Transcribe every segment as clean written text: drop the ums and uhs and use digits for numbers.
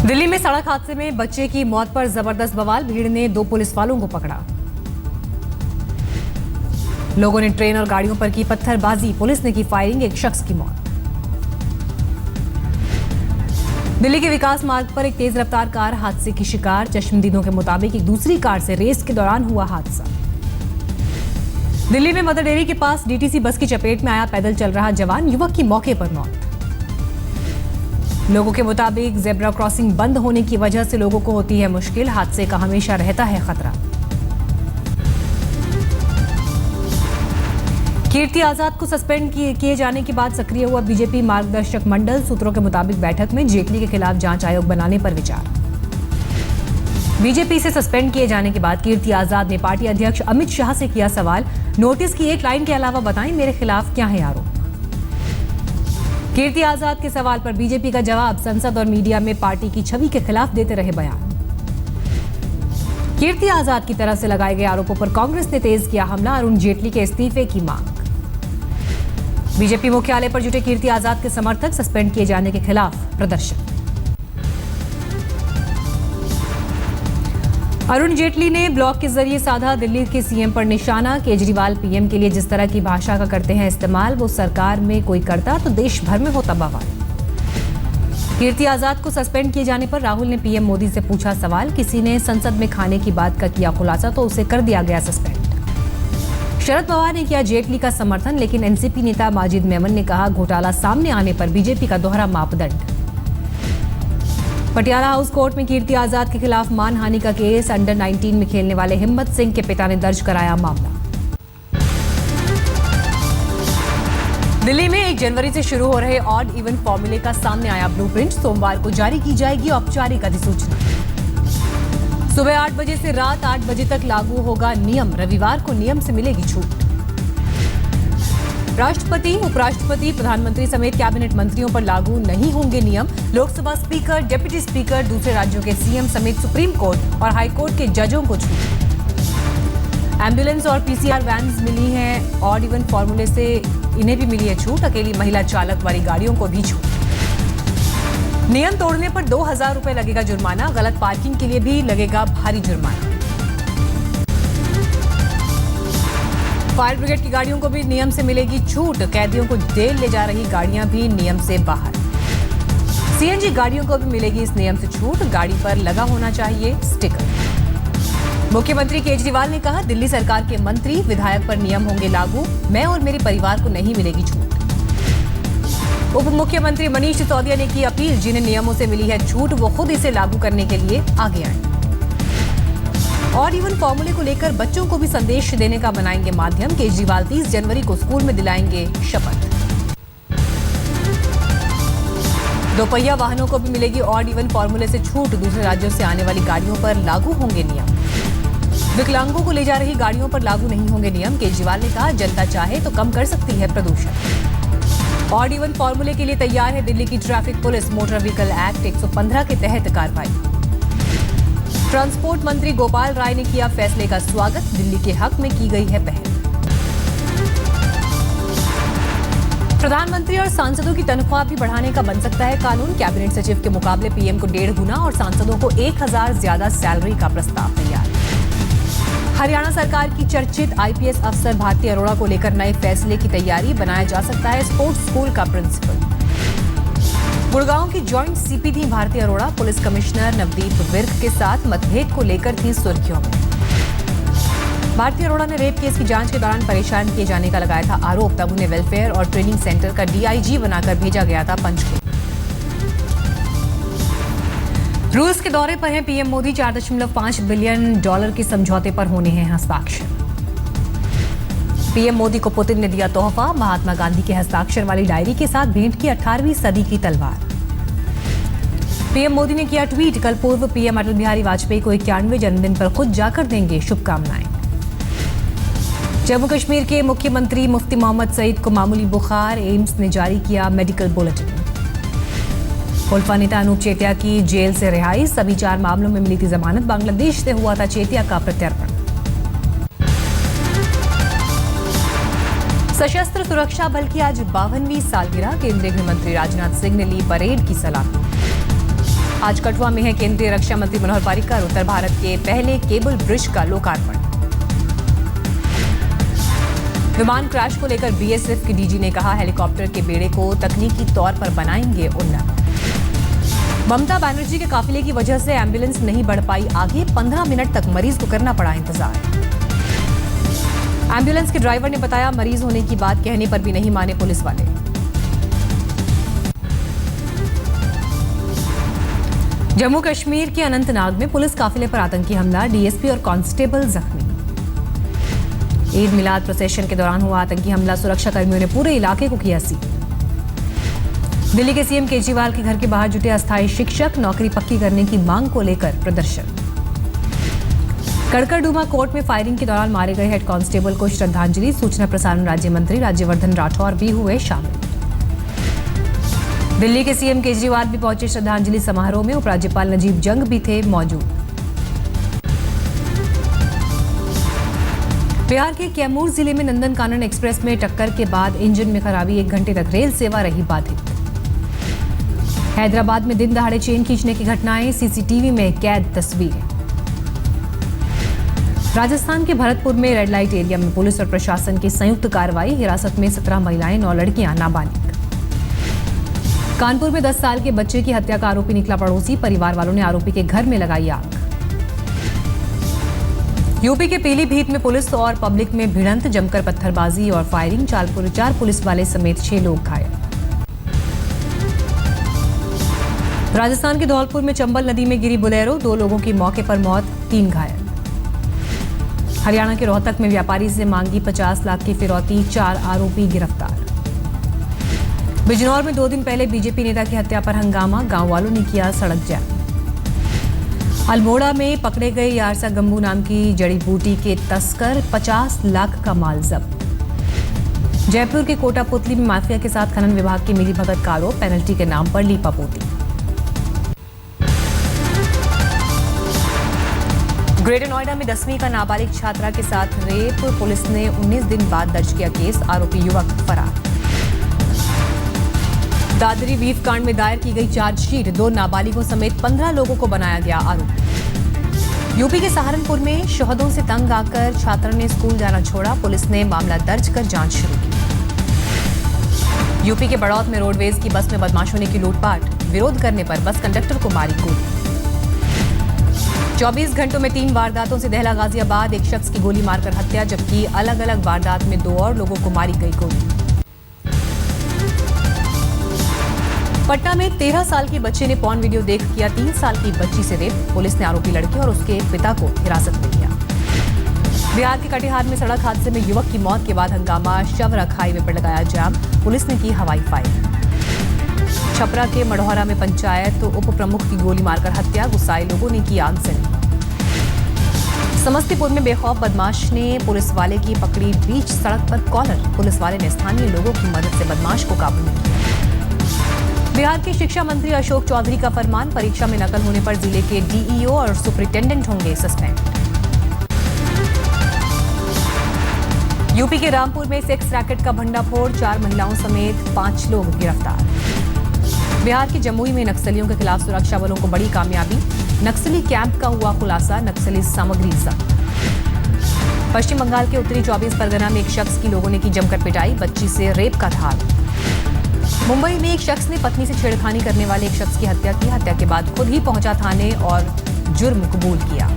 दिल्ली में सड़क हादसे में बच्चे की मौत पर जबरदस्त बवाल। भीड़ ने 2 पुलिस वालों को पकड़ा। लोगों ने ट्रेन और गाड़ियों पर की पत्थरबाजी। पुलिस ने की फायरिंग। एक शख्स की मौत। दिल्ली के विकास मार्ग पर एक तेज रफ्तार कार हादसे की शिकार। चश्मदीदों के मुताबिक एक दूसरी कार से रेस के दौरान हुआ हादसा। दिल्ली में मदर डेयरी के पास डीटीसी बस की चपेट में आया पैदल चल रहा जवान। युवक की मौके पर मौत। लोगों के मुताबिक जेब्रा क्रॉसिंग बंद होने की वजह से लोगों को होती है मुश्किल। हादसे का हमेशा रहता है खतरा। कीर्ति आजाद को सस्पेंड किए जाने के बाद सक्रिय हुआ बीजेपी मार्गदर्शक मंडल। सूत्रों के मुताबिक बैठक में जेटली के खिलाफ जांच आयोग बनाने पर विचार। बीजेपी से सस्पेंड किए जाने के बाद कीर्ति आजाद ने पार्टी अध्यक्ष अमित शाह से किया सवाल। नोटिस की एक लाइन के अलावा बताएं मेरे खिलाफ क्या है आरोप। कीर्ति आजाद के सवाल पर बीजेपी का जवाब। संसद और मीडिया में पार्टी की छवि के खिलाफ देते रहे बयान। कीर्ति आजाद की तरफ से लगाए गए आरोपों पर कांग्रेस ने तेज किया हमला। अरुण जेटली के इस्तीफे की मांग। बीजेपी मुख्यालय पर जुटे कीर्ति आजाद के समर्थक सस्पेंड किए जाने के खिलाफ प्रदर्शन। अरुण जेटली ने ब्लॉग के जरिए साधा दिल्ली के सीएम पर निशाना। केजरीवाल पीएम के लिए जिस तरह की भाषा का करते हैं इस्तेमाल, वो सरकार में कोई करता तो देश भर में होता बवाल। कीर्ति आजाद को सस्पेंड किए जाने पर राहुल ने पीएम मोदी से पूछा सवाल। किसी ने संसद में खाने की बात का किया खुलासा तो उसे कर दिया गया सस्पेंड। शरद पवार ने किया जेटली का समर्थन, लेकिन एनसीपी नेता माजिद मेमन ने कहा घोटाला सामने आने पर बीजेपी का दोहरा मापदंड। पटियाला हाउस कोर्ट में कीर्ति आजाद के खिलाफ मानहानि का केस। अंडर 19 में खेलने वाले हिम्मत सिंह के पिता ने दर्ज कराया मामला। दिल्ली में 1 जनवरी से शुरू हो रहे ऑड इवन फॉर्मूले का सामने आया ब्लूप्रिंट। सोमवार को जारी की जाएगी औपचारिक अधिसूचना। सुबह 8 बजे से रात 8 बजे तक लागू होगा नियम। रविवार को नियम से मिलेगी छूट। राष्ट्रपति, उपराष्ट्रपति, प्रधानमंत्री समेत कैबिनेट मंत्रियों पर लागू नहीं होंगे नियम। लोकसभा स्पीकर, डिप्टी स्पीकर, दूसरे राज्यों के सीएम समेत सुप्रीम कोर्ट और हाई कोर्ट के जजों को छूट। एम्बुलेंस और पीसीआर वैन्स मिली हैं ऑड इवन फॉर्मूले से, इन्हें भी मिली है छूट। अकेली महिला चालक वाली गाड़ियों को भी छूट। नियम तोड़ने पर 2000 रुपए लगेगा जुर्माना। गलत पार्किंग के लिए भी लगेगा भारी जुर्माना। फायर ब्रिगेड की गाड़ियों को भी नियम से मिलेगी छूट। कैदियों को जेल ले जा रही गाड़ियां भी नियम से बाहर। सीएनजी गाड़ियों को भी मिलेगी इस नियम से छूट। गाड़ी पर लगा होना चाहिए स्टिकर। मुख्यमंत्री केजरीवाल ने कहा दिल्ली सरकार के मंत्री विधायक पर नियम होंगे लागू। मैं और मेरे परिवार को नहीं मिलेगी छूट। उप मुख्यमंत्री मनीष सिसोदिया ने की अपील। जिन्हें नियमों से मिली है छूट वो खुद इसे लागू करने के लिए आगे आए। ऑड इवन फॉर्मूले को लेकर बच्चों को भी संदेश देने का बनाएंगे माध्यम। केजरीवाल 30 जनवरी को स्कूल में दिलाएंगे शपथ। दोपहिया वाहनों को भी मिलेगी ऑड इवन फॉर्मूले से छूट। दूसरे राज्यों से आने वाली गाड़ियों पर लागू होंगे नियम। विकलांगों को ले जा रही गाड़ियों पर लागू नहीं होंगे नियम। केजरीवाल ने कहा जनता चाहे तो कम कर सकती है प्रदूषण। ऑड इवन फॉर्मूले के लिए तैयार है दिल्ली की traffic police. Motor vehicle act 115 के तहत कार्रवाई। ट्रांसपोर्ट मंत्री गोपाल राय ने किया फैसले का स्वागत। दिल्ली के हक में की गई है पहल। प्रधानमंत्री और सांसदों की तनख्वाह भी बढ़ाने का बन सकता है कानून। कैबिनेट सचिव के मुकाबले पीएम को 1.5 गुना और सांसदों को 1000 ज्यादा सैलरी का प्रस्ताव तैयार। हरियाणा सरकार की चर्चित आईपीएस अफसर भारती अरोड़ा को लेकर नए फैसले की तैयारी। बनाया जा सकता है स्पोर्ट्स स्कूल का प्रिंसिपल। गुड़गांव की जॉइंट सीपी थी भारती अरोड़ा। पुलिस कमिश्नर नवदीप विर्क के साथ मतभेद को लेकर थी सुर्खियों में। भारती अरोड़ा ने रेप केस की जांच के दौरान परेशान किए जाने का लगाया था आरोप। तब उन्हें वेलफेयर और ट्रेनिंग सेंटर का डीआईजी बनाकर भेजा गया था पंचकुला। रूस के दौरे पर हैं पीएम मोदी। $4.5 बिलियन के समझौते पर होने हैं हस्ताक्षर। पीएम मोदी को पुतिन ने दिया तोहफा। महात्मा गांधी के हस्ताक्षर वाली डायरी के साथ भेंट की 18वीं सदी की तलवार। पीएम मोदी ने किया ट्वीट। कल पूर्व पीएम अटल बिहारी वाजपेयी को 91वें जन्मदिन पर खुद जाकर देंगे शुभकामनाएं। जम्मू कश्मीर के मुख्यमंत्री मुफ्ती मोहम्मद सईद को मामूली बुखार। एम्स ने जारी किया मेडिकल बुलेटिन। उल्फा नेता अनूप चेतिया की जेल से रिहाई। सभी 4 मामलों में मिली थी जमानत। बांग्लादेश से हुआ था चेतिया का प्रत्यर्पण। सशस्त्र सुरक्षा बल की आज 52वीं सालगिरह। केंद्रीय गृह मंत्री राजनाथ सिंह ने ली परेड की सलामी। आज कठुआ में है केंद्रीय रक्षा मंत्री मनोहर पर्रिकर उत्तर भारत के पहले केबल ब्रिज का लोकार्पण। विमान क्रैश को लेकर बीएसएफ के डीजी ने कहा, हेलीकॉप्टर के बेड़े को तकनीकी तौर पर बनाएंगे उन्नत। ममता बनर्जी के काफिले की वजह से एम्बुलेंस नहीं बढ़ पाई आगे, 15 मिनट तक मरीज को करना पड़ा इंतजार। एम्बुलेंस के ड्राइवर ने बताया, मरीज होने की बात कहने पर भी नहीं माने पुलिस वाले। जम्मू कश्मीर के अनंतनाग में पुलिस काफिले पर आतंकी हमला, डीएसपी और कांस्टेबल जख्मी। ईद मिलाद प्रोसेशन के दौरान हुआ आतंकी हमला, सुरक्षा कर्मियों ने पूरे इलाके को किया सील। दिल्ली के सीएम केजरीवाल के घर के बाहर जुटे अस्थायी शिक्षक, नौकरी पक्की करने की मांग को लेकर प्रदर्शन। कड़कड़डूमा कोर्ट में फायरिंग के दौरान मारे गए हेड कांस्टेबल को श्रद्धांजलि, सूचना प्रसारण राज्य मंत्री राज्यवर्धन राठौर भी हुए शामिल। दिल्ली के सीएम केजरीवाल भी पहुंचे श्रद्धांजलि समारोह में, उपराज्यपाल नजीब जंग भी थे मौजूद। बिहार के कैमूर जिले में नंदनकानन एक्सप्रेस में टक्कर के बाद इंजन में खराबी, 1 घंटे तक रेल सेवा रही बाधित। हैदराबाद में दिन दहाड़े चेन खींचने की घटनाएं, सीसीटीवी में कैद तस्वीरें। राजस्थान के भरतपुर में रेड लाइट एरिया में पुलिस और प्रशासन की संयुक्त कार्रवाई, हिरासत में 17 महिलाएं, 9 लड़कियां नाबालिग। कानपुर में 10 साल के बच्चे की हत्या का आरोपी निकला पड़ोसी, परिवार वालों ने आरोपी के घर में लगाई आग। यूपी के पीलीभीत में पुलिस और पब्लिक में भिड़ंत, जमकर पत्थरबाजी और फायरिंग, 4 पुलिस वाले समेत 6 लोग घायल। राजस्थान के धौलपुर में चंबल नदी में गिरी बोलेरो, 2 लोगों की मौके पर मौत, 3 घायल। हरियाणा के रोहतक में व्यापारी से मांगी 50 लाख की फिरौती, 4 आरोपी गिरफ्तार। बिजनौर में 2 दिन पहले बीजेपी नेता की हत्या पर हंगामा, गांव वालों ने किया सड़क जाम। अल्मोड़ा में पकड़े गए यारसा गंबू नाम की जड़ी बूटी के तस्कर, 50 लाख का माल जब्त। जयपुर के कोटापुतली में माफिया के साथ खनन विभाग की मिलीभगत का आरोप, पेनल्टी के नाम पर लीपापोती। ग्रेटर नोएडा में 10वीं का नाबालिग छात्रा के साथ रेप, पुलिस ने 19 दिन बाद दर्ज किया केस, आरोपी युवक फरार। दादरी बीफ कांड में दायर की गई चार्जशीट, 2 नाबालिगों समेत 15 लोगों को बनाया गया आरोपी। यूपी के सहारनपुर में शोहदों से तंग आकर छात्रा ने स्कूल जाना छोड़ा, पुलिस ने मामला दर्ज कर जांच शुरू की। यूपी के बड़ौत में रोडवेज की बस में बदमाशों ने की लूटपाट, विरोध करने पर बस कंडक्टर को मारी गोली। 24 घंटों में 3 वारदातों से दहला गाजियाबाद, एक शख्स की गोली मारकर हत्या, जबकि अलग अलग वारदात में 2 और लोगों को मारी गई गोली। पटना में 13 साल की बच्चे ने पॉर्न वीडियो देख किया 3 साल की बच्ची से रेप, पुलिस ने आरोपी लड़के और उसके पिता को हिरासत में लिया। बिहार के कटिहार में सड़क हादसे में युवक की मौत के बाद हंगामा, शवरख हाईवे पर लगाया जाम, पुलिस ने की हवाई फायरिंग। छपरा के मढ़ौरा में पंचायत उप प्रमुख की गोली मारकर हत्या, गुस्साए लोगों ने की आगजनी। समस्तीपुर में बेखौफ बदमाश ने पुलिस वाले की पकड़ी बीच सड़क पर कॉलर, पुलिस वाले ने स्थानीय लोगों की मदद से बदमाश को काबू में किया। बिहार के शिक्षा मंत्री अशोक चौधरी का फरमान, परीक्षा में नकल होने पर जिले के डीईओ और सुपरिटेंडेंट होंगे सस्पेंड। यूपी के रामपुर में सेक्स रैकेट का भंडाफोड़, 4 महिलाओं समेत 5 लोग गिरफ्तार। बिहार के जमुई में नक्सलियों के खिलाफ सुरक्षा बलों को बड़ी कामयाबी, नक्सली कैंप का हुआ खुलासा, नक्सली सामग्री जब्त। पश्चिम बंगाल के उत्तरी 24 परगना में एक शख्स की लोगों ने की जमकर पिटाई, बच्ची से रेप का था। मुंबई में एक शख्स ने पत्नी से छेड़खानी करने वाले एक शख्स की हत्या की, हत्या के बाद खुद ही पहुंचा थाने और जुर्म कबूल किया।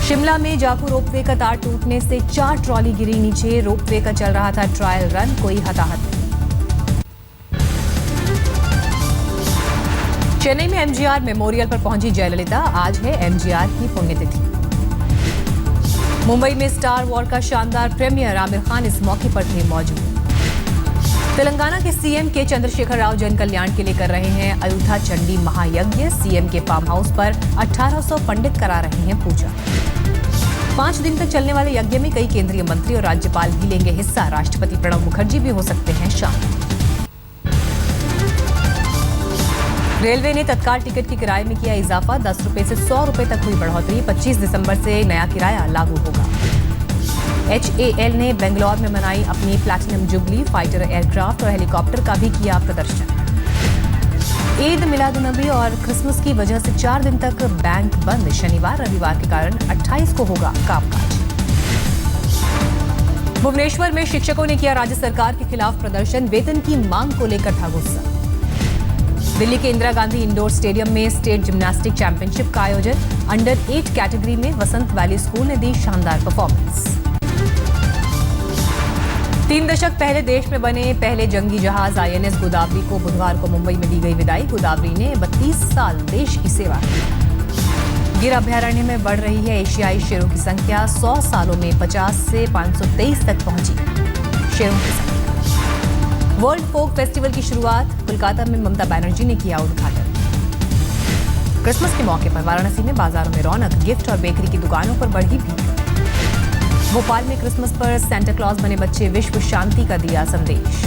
शिमला में जाखू रोपवे का तार टूटने से 4 ट्रॉली गिरी नीचे, रोपवे का चल रहा था ट्रायल रन, कोई हताहत नहीं। चेन्नई में एमजीआर मेमोरियल पर पहुंची जयललिता, आज है एमजीआर की पुण्यतिथि। मुंबई में स्टार वॉर का शानदार प्रीमियर, आमिर खान इस मौके पर थे मौजूद। तेलंगाना के सीएम के चंद्रशेखर राव जन कल्याण के लिए कर रहे हैं अयोध्या चंडी महायज्ञ, सीएम के फार्म हाउस पर 1800 पंडित करा रहे हैं पूजा। 5 दिन तक चलने वाले यज्ञ में कई केंद्रीय मंत्री और राज्यपाल भी लेंगे हिस्सा, राष्ट्रपति प्रणब मुखर्जी भी हो सकते हैं शामिल। रेलवे ने तत्काल टिकट की किराए में किया इजाफा, 10 रुपए से 100 रुपए तक हुई बढ़ोतरी, 25 दिसंबर से नया किराया लागू होगा। HAL ने बेंगलौर में मनाई अपनी प्लैटिनम जुबली, फाइटर एयरक्राफ्ट और हेलीकॉप्टर का भी किया प्रदर्शन। ईद मिलादुन्नबी और क्रिसमस की वजह से 4 दिन तक बैंक बंद। शनिवार रविवार के कारण 28 को होगा कामकाज। भुवनेश्वर में शिक्षकों ने किया राज्य सरकार के खिलाफ प्रदर्शन। वेतन की मांग को लेकर था गुस्सा। दिल्ली के इंदिरा गांधी इंडोर स्टेडियम में स्टेट जिम्नास्टिक चैंपियनशिप का आयोजन। अंडर 8 कैटेगरी में वसंत वैली स्कूल ने दी शानदार परफॉर्मेंस। 3 दशक पहले देश में बने पहले जंगी जहाज INS गोदावरी को बुधवार को मुंबई में दी गई विदाई। गोदावरी ने 32 साल देश की सेवा की। गिर अभयारण्य में बढ़ रही है एशियाई शेरों की संख्या। 100 सालों में 50 से 523 तक पहुंची शेरों की संख्या। वर्ल्ड फोक फेस्टिवल की शुरुआत। कोलकाता में ममता बनर्जी ने किया उद्घाटन। क्रिसमस के मौके पर वाराणसी में बाजारों में रौनक। गिफ्ट और बेकरी की दुकानों पर बढ़ी भीड़। भोपाल में क्रिसमस पर सेंटा क्लॉज बने बच्चे विश्व शांति का दिया संदेश।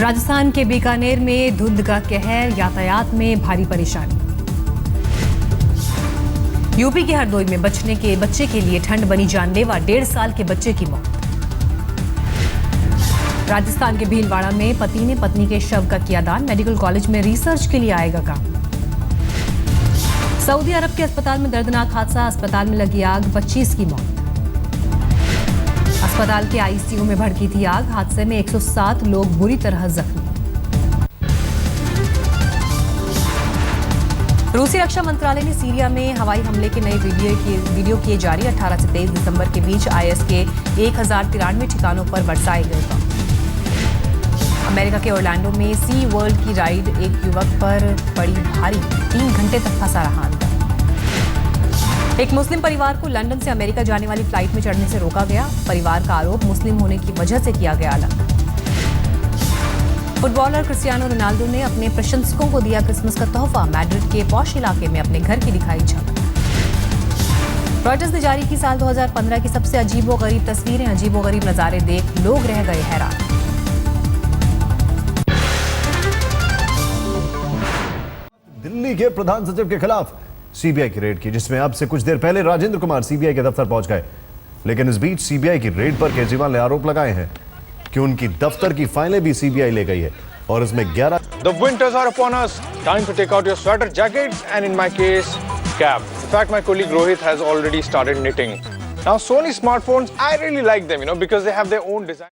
राजस्थान के बीकानेर में धुंध का कहर। यातायात में भारी परेशानी। यूपी के हरदोई में बच्चे के लिए ठंड बनी जानलेवा। 1.5 साल के बच्चे की मौत। राजस्थान के भीलवाड़ा में पति ने पत्नी के शव का किया दान। मेडिकल कॉलेज में रिसर्च के लिए आएगा काम। सऊदी अरब के अस्पताल में दर्दनाक हादसा। अस्पताल में लगी आग, 25 की मौत। अस्पताल के ICU में भड़की थी आग। हादसे में 107 लोग बुरी तरह जख्मी। रूसी रक्षा मंत्रालय ने सीरिया में हवाई हमले के नए वीडियो किए जारी। 18 से 23 दिसंबर के बीच IS के 1093 ठिकानों पर बरसाए गए बम। अमेरिका के ओरलैंडो में सी वर्ल्ड की राइड एक युवक पर पड़ी भारी। 3 घंटे तक फंसा रहा अंदर। एक मुस्लिम परिवार को लंदन से अमेरिका जाने वाली फ्लाइट में चढ़ने से रोका गया। परिवार का आरोप मुस्लिम होने की वजह से किया गया अलग। फुटबॉलर क्रिस्टियानो रोनाल्डो ने अपने प्रशंसकों को दिया क्रिसमस का तोहफा। मैड्रिड के पॉश इलाके में अपने घर की दिखाई झलक। रॉयटर्स ने जारी की साल 2015 की सबसे अजीबोगरीब तस्वीरें। अजीबोगरीब नजारे देख लोग रह गए हैरान। दिल्ली के प्रधान सचिव के खिलाफ CBI की रेड की, जिसमें अब से कुछ देर पहले राजेंद्र कुमार CBI के दफ्तर पहुंच गए। लेकिन इस बीच CBI की रेड पर केजरीवाल ने आरोप लगाए हैं कि उनकी दफ्तर की फाइलें भी CBI ले गई है और इसमें 11। The winters are upon us. Time to take out your sweater jackets and in my case, cap. In fact, my colleague Rohit has already started knitting. Now, Sony smartphones, I really like them, because they have their own design.